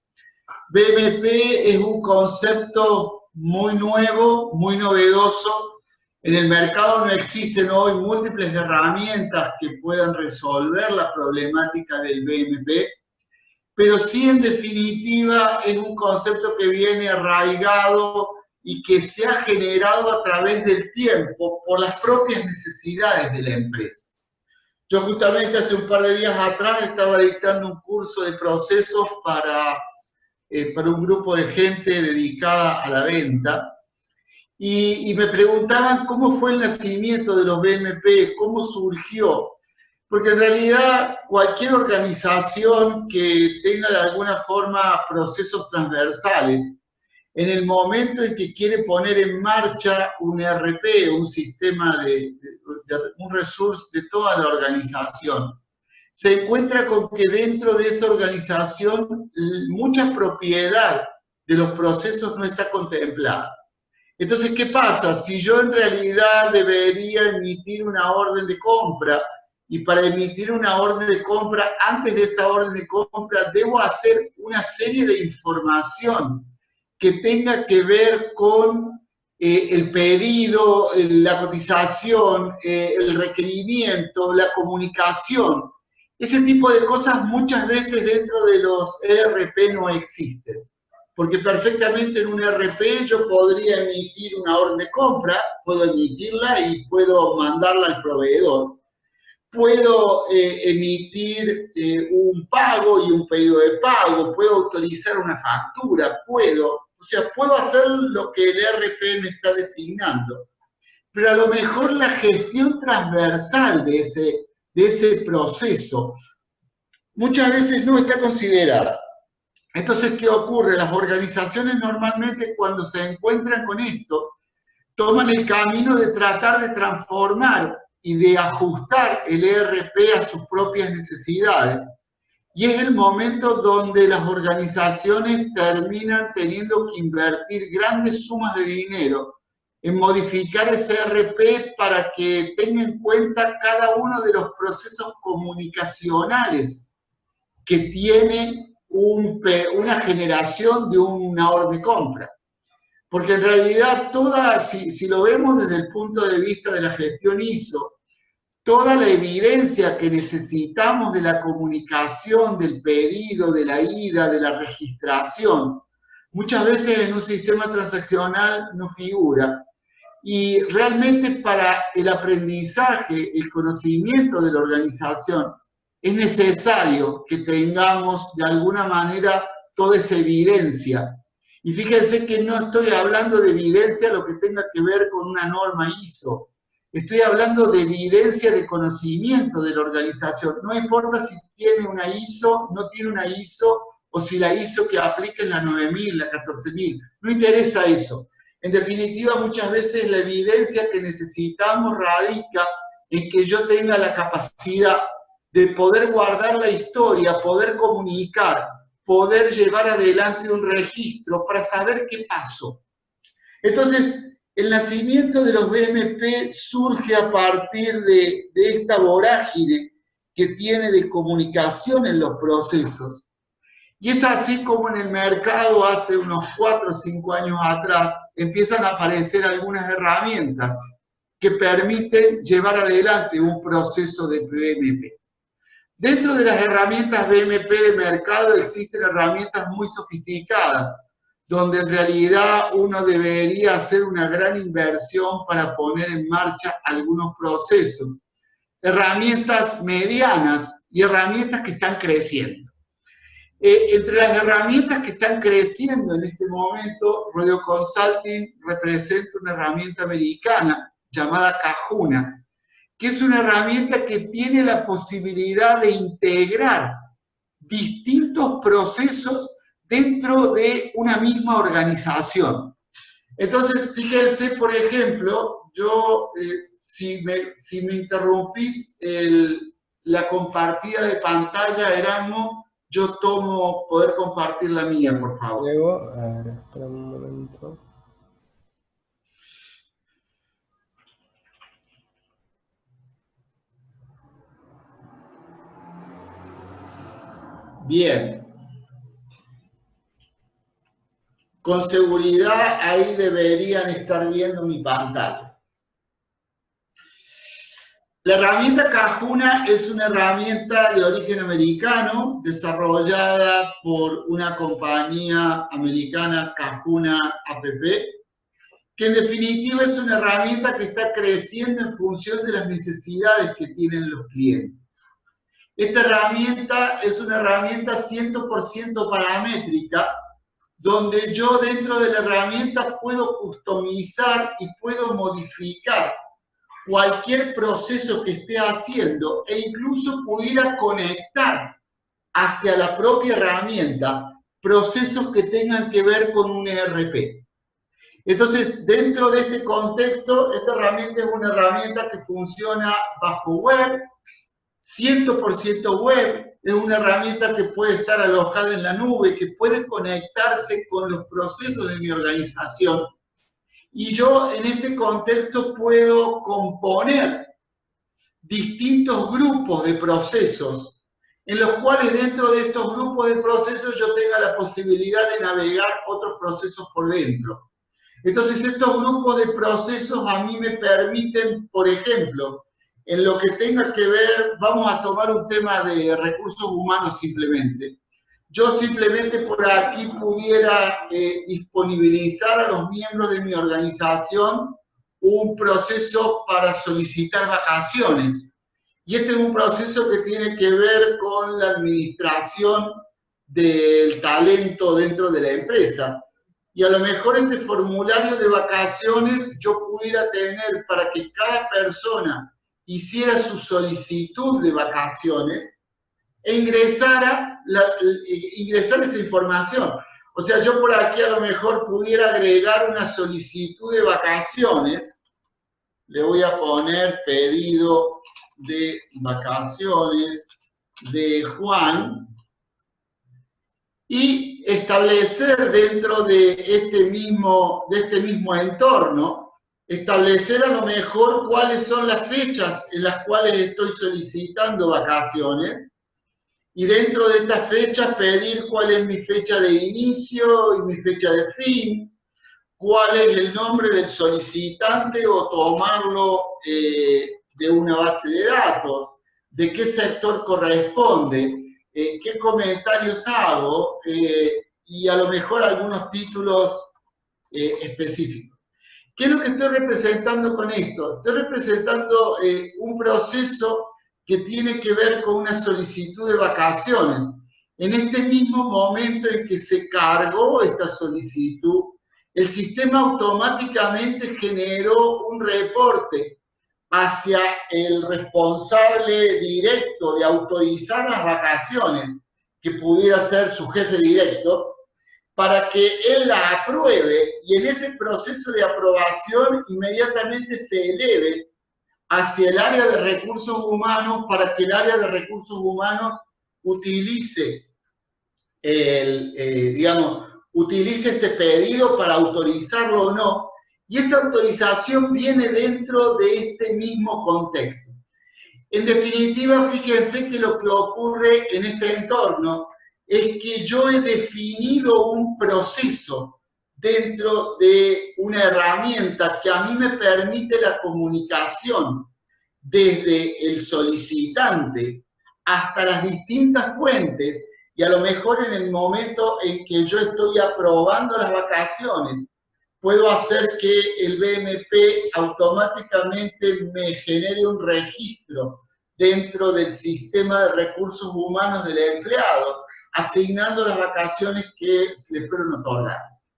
BMP es un concepto muy nuevo, muy novedoso. En el mercado no existen hoy múltiples herramientas que puedan resolver la problemática del BMP, pero sí en definitiva es un concepto que viene arraigado y que se ha generado a través del tiempo por las propias necesidades de la empresa. Yo justamente hace un par de días atrás estaba dictando un curso de procesos para un grupo de gente dedicada a la venta y me preguntaban cómo fue el nacimiento de los BMP, cómo surgió. Porque en realidad cualquier organización que tenga de alguna forma procesos transversales, en el momento en que quiere poner en marcha un ERP, un sistema un resource de toda la organización, se encuentra con que dentro de esa organización mucha propiedad de los procesos no está contemplada. Entonces, ¿qué pasa? Si yo en realidad debería emitir una orden de compra y para emitir una orden de compra, antes de esa orden de compra, debo hacer una serie de información que tenga que ver con el pedido, la cotización, el requerimiento, la comunicación. Ese tipo de cosas muchas veces dentro de los ERP no existen. Porque perfectamente en un ERP yo podría emitir una orden de compra, puedo emitirla y puedo mandarla al proveedor. Puedo emitir un pago y un pedido de pago, puedo autorizar una factura, puedo hacer lo que el ERP me está designando. Pero a lo mejor la gestión transversal de ese proceso muchas veces no está considerada. Entonces, ¿qué ocurre? Las organizaciones normalmente cuando se encuentran con esto, toman el camino de tratar de transformar y de ajustar el ERP a sus propias necesidades. Y es el momento donde las organizaciones terminan teniendo que invertir grandes sumas de dinero en modificar ese ERP para que tenga en cuenta cada uno de los procesos comunicacionales que tiene una generación de una orden de compra. Porque en realidad si lo vemos desde el punto de vista de la gestión ISO, toda la evidencia que necesitamos de la comunicación, del pedido, de la ida, de la registración, muchas veces en un sistema transaccional no figura. Y realmente para el aprendizaje, el conocimiento de la organización, es necesario que tengamos de alguna manera toda esa evidencia. Y fíjense que no estoy hablando de evidencia lo que tenga que ver con una norma ISO. Estoy hablando de evidencia de conocimiento de la organización. No importa si tiene una ISO, no tiene una ISO, o si la ISO que aplica es la 9000, la 14000. No interesa eso. En definitiva, muchas veces la evidencia que necesitamos radica en que yo tenga la capacidad de poder guardar la historia, poder comunicar, poder llevar adelante un registro para saber qué pasó. Entonces, el nacimiento de los BMP surge a partir de esta vorágine que tiene de comunicación en los procesos. Y es así como en el mercado hace unos 4 o 5 años atrás empiezan a aparecer algunas herramientas que permiten llevar adelante un proceso de BMP. Dentro de las herramientas BMP de mercado existen herramientas muy sofisticadas, donde en realidad uno debería hacer una gran inversión para poner en marcha algunos procesos. Herramientas medianas y herramientas que están creciendo. Entre las herramientas que están creciendo en este momento, Rodeo Consulting representa una herramienta americana llamada Kahuna, que es una herramienta que tiene la posibilidad de integrar distintos procesos dentro de una misma organización. Entonces, fíjense, por ejemplo, si me interrumpís la compartida de pantalla, Erasmo, yo tomo poder compartir la mía, por favor. Luego, a ver, espera un momento. Bien. Con seguridad ahí deberían estar viendo mi pantalla. La herramienta Kahuna es una herramienta de origen americano desarrollada por una compañía americana, Kahuna App, que en definitiva es una herramienta que está creciendo en función de las necesidades que tienen los clientes. Esta herramienta es una herramienta 100% paramétrica, donde yo dentro de la herramienta puedo customizar y puedo modificar cualquier proceso que esté haciendo e incluso pudiera conectar hacia la propia herramienta procesos que tengan que ver con un ERP. Entonces, dentro de este contexto, esta herramienta es una herramienta que funciona bajo web, 100% web, es una herramienta que puede estar alojada en la nube, que puede conectarse con los procesos de mi organización. Y yo en este contexto puedo componer distintos grupos de procesos, en los cuales dentro de estos grupos de procesos yo tenga la posibilidad de navegar otros procesos por dentro. Entonces estos grupos de procesos a mí me permiten, por ejemplo, en lo que tenga que ver, vamos a tomar un tema de recursos humanos simplemente. Yo simplemente por aquí pudiera disponibilizar a los miembros de mi organización un proceso para solicitar vacaciones. Y este es un proceso que tiene que ver con la administración del talento dentro de la empresa. Y a lo mejor este formulario de vacaciones yo pudiera tener para que cada persona hiciera su solicitud de vacaciones e ingresara esa información. O sea, yo por aquí a lo mejor pudiera agregar una solicitud de vacaciones. Le voy a poner pedido de vacaciones de Juan y establecer dentro de este mismo entorno, establecer a lo mejor cuáles son las fechas en las cuales estoy solicitando vacaciones y dentro de estas fechas pedir cuál es mi fecha de inicio y mi fecha de fin, cuál es el nombre del solicitante o tomarlo de una base de datos, de qué sector corresponde, qué comentarios hago y a lo mejor algunos títulos específicos. ¿Qué es lo que estoy representando con esto? Estoy representando un proceso que tiene que ver con una solicitud de vacaciones. En este mismo momento en que se cargó esta solicitud, el sistema automáticamente generó un reporte hacia el responsable directo de autorizar las vacaciones, que pudiera ser su jefe directo, para que él la apruebe y en ese proceso de aprobación inmediatamente se eleve hacia el área de recursos humanos para que el área de recursos humanos utilice utilice este pedido para autorizarlo o no, y esa autorización viene dentro de este mismo contexto. En definitiva, fíjense que lo que ocurre en este entorno es que yo he definido un proceso dentro de una herramienta que a mí me permite la comunicación desde el solicitante hasta las distintas fuentes, y a lo mejor en el momento en que yo estoy aprobando las vacaciones, puedo hacer que el BMP automáticamente me genere un registro dentro del sistema de recursos humanos del empleado, asignando las vacaciones que le fueron otorgadas.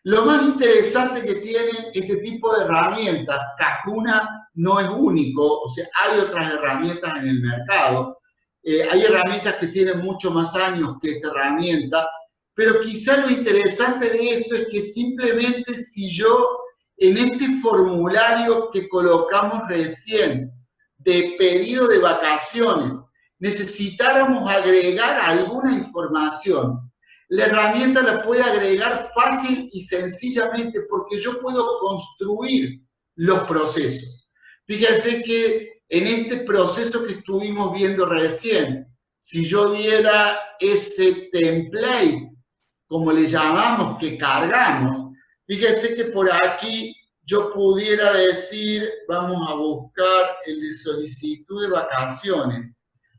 Lo más interesante que tienen este tipo de herramientas, Kahuna no es único, o sea, hay otras herramientas en el mercado, hay herramientas que tienen mucho más años que esta herramienta, pero quizá lo interesante de esto es que simplemente si yo en este formulario que colocamos recién de pedido de vacaciones necesitáramos agregar alguna información, la herramienta la puede agregar fácil y sencillamente porque yo puedo construir los procesos. Fíjense que en este proceso que estuvimos viendo recién, si yo viera ese template, como le llamamos, que cargamos, fíjese que por aquí yo pudiera decir, vamos a buscar el de solicitud de vacaciones.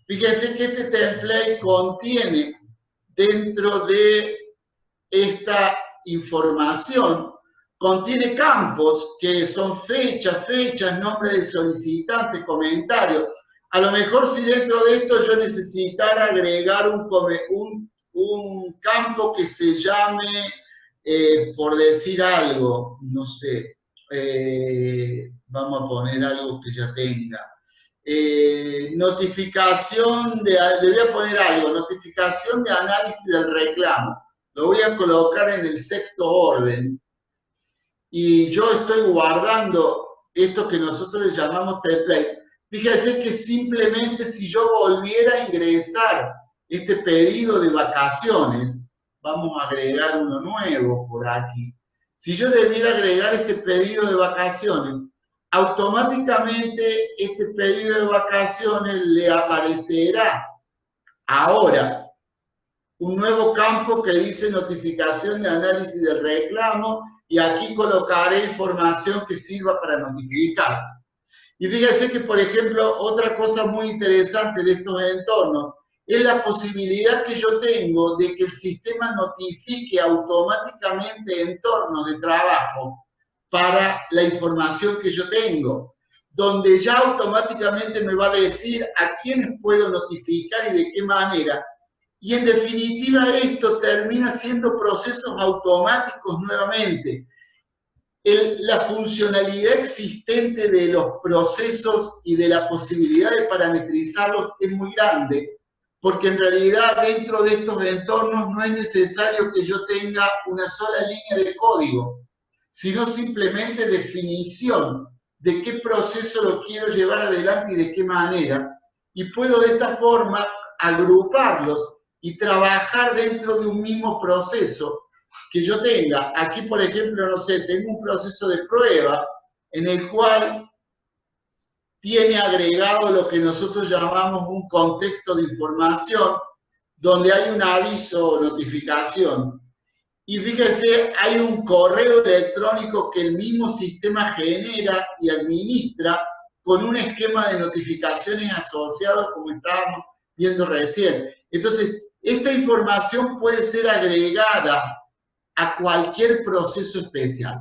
Fíjense que este template contiene dentro de esta información, contiene campos que son fechas, nombre de solicitante, comentario. A lo mejor si dentro de esto yo necesitara agregar un campo que se llame, por decir algo, no sé, vamos a poner algo que ya tenga. Notificación de, le voy a poner algo, notificación de análisis del reclamo. Lo voy a colocar en el sexto orden. Y yo estoy guardando esto que nosotros le llamamos template. Fíjense que simplemente si yo volviera a ingresar este pedido de vacaciones, vamos a agregar uno nuevo por aquí. Si yo debiera agregar este pedido de vacaciones, automáticamente este pedido de vacaciones le aparecerá ahora un nuevo campo que dice notificación de análisis del reclamo, y aquí colocaré información que sirva para notificar. Y fíjense que, por ejemplo, otra cosa muy interesante de estos entornos es la posibilidad que yo tengo de que el sistema notifique automáticamente entornos de trabajo para la información que yo tengo, donde ya automáticamente me va a decir a quiénes puedo notificar y de qué manera. Y en definitiva esto termina siendo procesos automáticos nuevamente. La funcionalidad existente de los procesos y de la posibilidad de parametrizarlos es muy grande, porque en realidad dentro de estos entornos no es necesario que yo tenga una sola línea de código, sino simplemente definición de qué proceso lo quiero llevar adelante y de qué manera, y puedo de esta forma agruparlos y trabajar dentro de un mismo proceso que yo tenga. Aquí, por ejemplo, no sé, tengo un proceso de prueba en el cual tiene agregado lo que nosotros llamamos un contexto de información, donde hay un aviso o notificación. Y fíjense, hay un correo electrónico que el mismo sistema genera y administra con un esquema de notificaciones asociados, como estábamos viendo recién. Entonces, esta información puede ser agregada a cualquier proceso especial.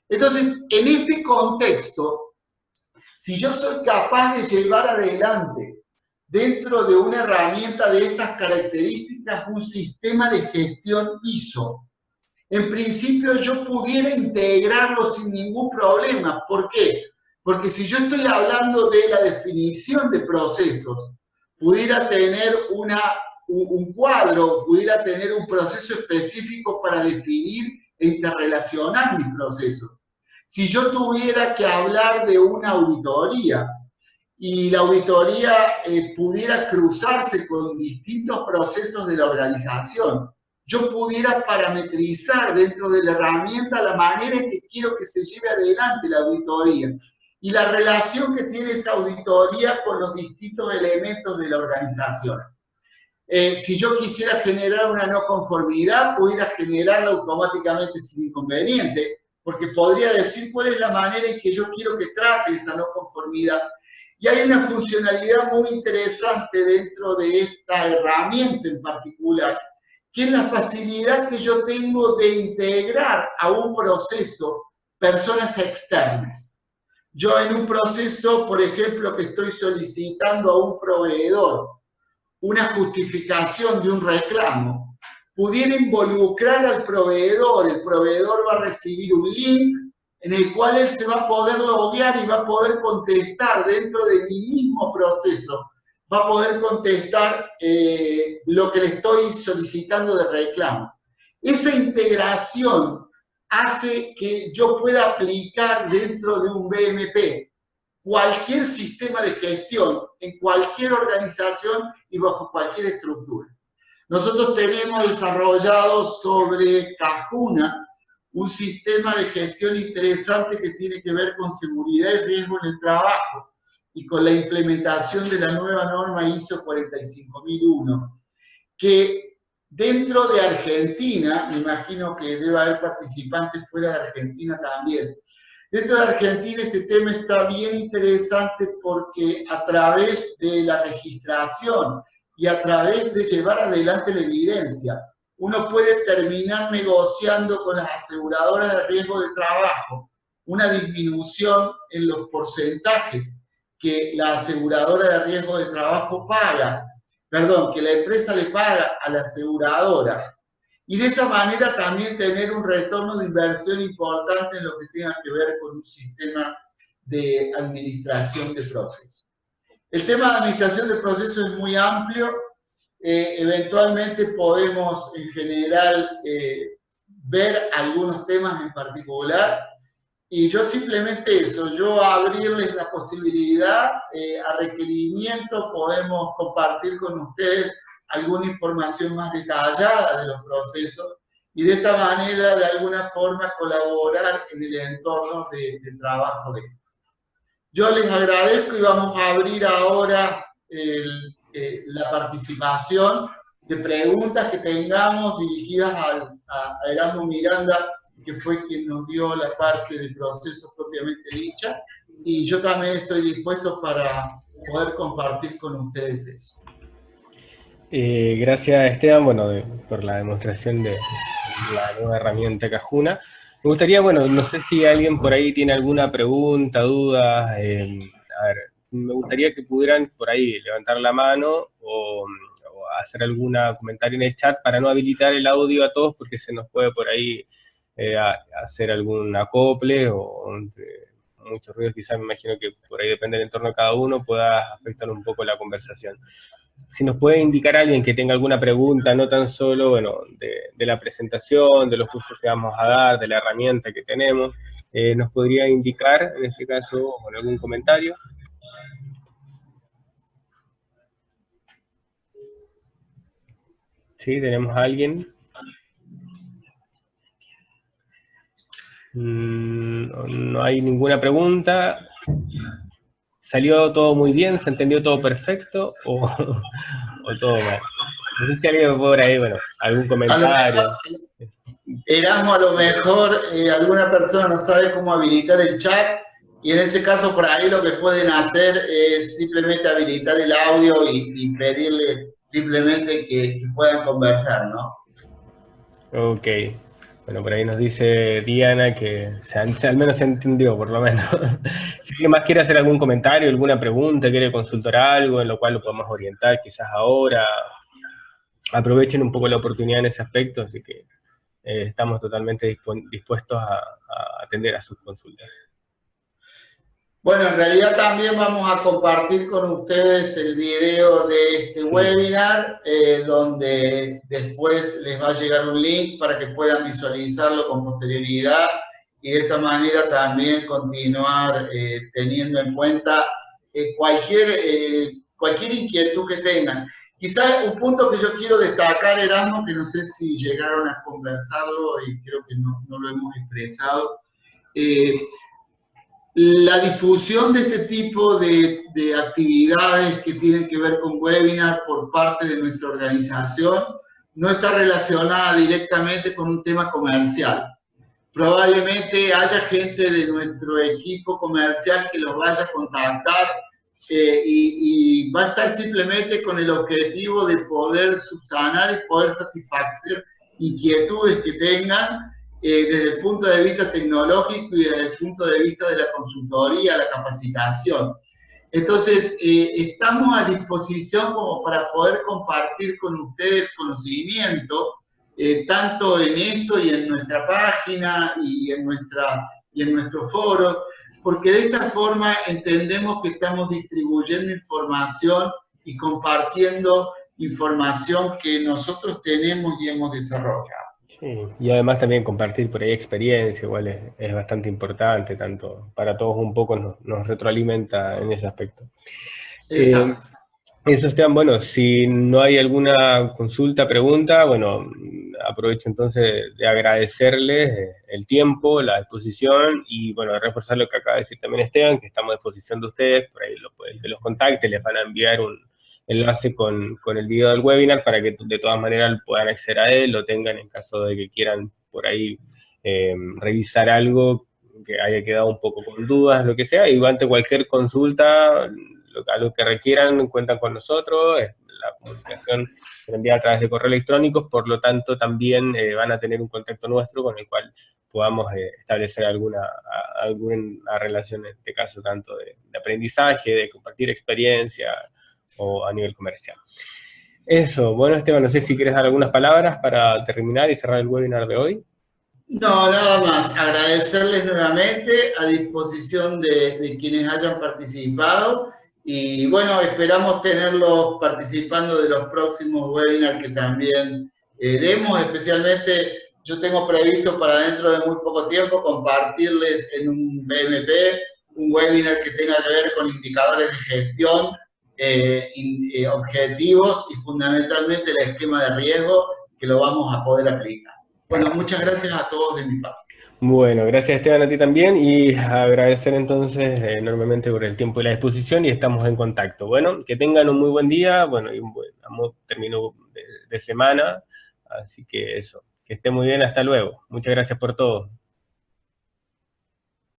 Entonces, en este contexto, si yo soy capaz de llevar adelante dentro de una herramienta de estas características un sistema de gestión ISO, en principio yo pudiera integrarlo sin ningún problema. ¿Por qué? Porque si yo estoy hablando de la definición de procesos, pudiera tener un cuadro, pudiera tener un proceso específico para definir e interrelacionar mis procesos. Si yo tuviera que hablar de una auditoría y la auditoría pudiera cruzarse con distintos procesos de la organización, yo pudiera parametrizar dentro de la herramienta la manera en que quiero que se lleve adelante la auditoría y la relación que tiene esa auditoría con los distintos elementos de la organización. Si yo quisiera generar una no conformidad, pudiera generarla automáticamente sin inconveniente, porque podría decir cuál es la manera en que yo quiero que trate esa no conformidad. Y hay una funcionalidad muy interesante dentro de esta herramienta en particular, que es la facilidad que yo tengo de integrar a un proceso personas externas. Yo en un proceso, por ejemplo, que estoy solicitando a un proveedor una justificación de un reclamo, pudiera involucrar al proveedor. El proveedor va a recibir un link en el cual él se va a poder loguear y va a poder contestar dentro de mi mismo proceso. Va a poder contestar lo que le estoy solicitando de reclamo. Esa integración hace que yo pueda aplicar dentro de un BMP cualquier sistema de gestión en cualquier organización y bajo cualquier estructura. Nosotros tenemos desarrollado sobre Cajuna un sistema de gestión interesante que tiene que ver con seguridad y riesgo en el trabajo. y con la implementación de la nueva norma ISO 45001, que dentro de Argentina, me imagino que debe haber participantes fuera de Argentina también, dentro de Argentina este tema está bien interesante porque a través de la registración y a través de llevar adelante la evidencia, uno puede terminar negociando con las aseguradoras de riesgo de trabajo una disminución en los porcentajes que la aseguradora de riesgo de trabajo paga, perdón, que la empresa le paga a la aseguradora. Y de esa manera también tener un retorno de inversión importante en lo que tenga que ver con un sistema de administración de procesos. El tema de administración de procesos es muy amplio. Eventualmente podemos en general ver algunos temas en particular. Y yo simplemente eso, yo abrirles la posibilidad, a requerimiento podemos compartir con ustedes alguna información más detallada de los procesos y de esta manera de alguna forma colaborar en el entorno de trabajo de esto. Yo les agradezco y vamos a abrir ahora la participación de preguntas que tengamos dirigidas a Erasmo Miranda, que fue quien nos dio la parte del proceso propiamente dicha, y yo también estoy dispuesto para poder compartir con ustedes eso. Gracias, Esteban, bueno, por la demostración de la nueva herramienta Cajuna. Me gustaría, bueno, no sé si alguien por ahí tiene alguna pregunta, duda, a ver, me gustaría que pudieran por ahí levantar la mano o hacer algún comentario en el chat para no habilitar el audio a todos porque se nos puede por ahí hacer algún acople o muchos ruidos, quizás me imagino que por ahí depende del entorno de cada uno, pueda afectar un poco la conversación. Si nos puede indicar alguien que tenga alguna pregunta, no tan solo, bueno, de la presentación, de los cursos que vamos a dar, de la herramienta que tenemos, nos podría indicar, en este caso, con algún comentario. ¿Sí? ¿Tenemos a alguien? No hay ninguna pregunta. ¿Salió todo muy bien? ¿Se entendió todo perfecto? ¿O todo mal? No sé si alguien por ahí, bueno, algún comentario. Erasmo, a lo mejor alguna persona no sabe cómo habilitar el chat, y en ese caso por ahí lo que pueden hacer es simplemente habilitar el audio y pedirle simplemente que puedan conversar, ¿no? Ok. Bueno, por ahí nos dice Diana que al menos se entendió, por lo menos. Si alguien más quiere hacer algún comentario, alguna pregunta, quiere consultar algo, en lo cual lo podemos orientar quizás ahora, aprovechen un poco la oportunidad en ese aspecto, así que estamos totalmente dispuestos a atender a sus consultas. Bueno, en realidad también vamos a compartir con ustedes el video de este webinar, donde después les va a llegar un link para que puedan visualizarlo con posterioridad y de esta manera también continuar teniendo en cuenta cualquier inquietud que tengan. Quizás un punto que yo quiero destacar, Erasmo, que no sé si llegaron a conversarlo y creo que no lo hemos expresado, la difusión de este tipo de actividades que tienen que ver con webinar por parte de nuestra organización no está relacionada directamente con un tema comercial. Probablemente haya gente de nuestro equipo comercial que los vaya a contactar y va a estar simplemente con el objetivo de poder subsanar y poder satisfacer inquietudes que tengan desde el punto de vista tecnológico y desde el punto de vista de la consultoría, la capacitación. Entonces, estamos a disposición como para poder compartir con ustedes conocimiento, tanto en esto y en nuestra página y en nuestro foro, porque de esta forma entendemos que estamos distribuyendo información y compartiendo información que nosotros tenemos y hemos desarrollado. Sí, y además también compartir por ahí experiencia, igual es bastante importante, tanto para todos un poco nos retroalimenta en ese aspecto. Eso, Esteban, bueno, si no hay alguna consulta, pregunta, bueno, aprovecho entonces de agradecerles el tiempo, la disposición y bueno, reforzar lo que acaba de decir también Esteban, que estamos a disposición de ustedes, por ahí que los contacte, les van a enviar un enlace con el video del webinar para que de todas maneras puedan acceder a él, lo tengan en caso de que quieran por ahí revisar algo que haya quedado un poco con dudas, lo que sea, y ante cualquier consulta, a lo que requieran, cuentan con nosotros, la comunicación se envía a través de correo electrónico, por lo tanto también van a tener un contacto nuestro con el cual podamos establecer alguna relación, en este caso, tanto de aprendizaje, de compartir experiencia o a nivel comercial. Eso, bueno Esteban, no sé si quieres dar algunas palabras para terminar y cerrar el webinar de hoy. No, nada más. Agradecerles nuevamente, a disposición de quienes hayan participado. Y bueno, esperamos tenerlos participando de los próximos webinars que también demos. Especialmente, yo tengo previsto para dentro de muy poco tiempo compartirles en un BMP un webinar que tenga que ver con indicadores de gestión, objetivos y fundamentalmente el esquema de riesgo que lo vamos a poder aplicar. Bueno, muchas gracias a todos de mi parte. Bueno, gracias Esteban a ti también y agradecer entonces enormemente por el tiempo y la disposición y estamos en contacto. Bueno, que tengan un muy buen día, bueno, y un buen término de semana, así que eso, que esté muy bien, hasta luego. Muchas gracias por todo.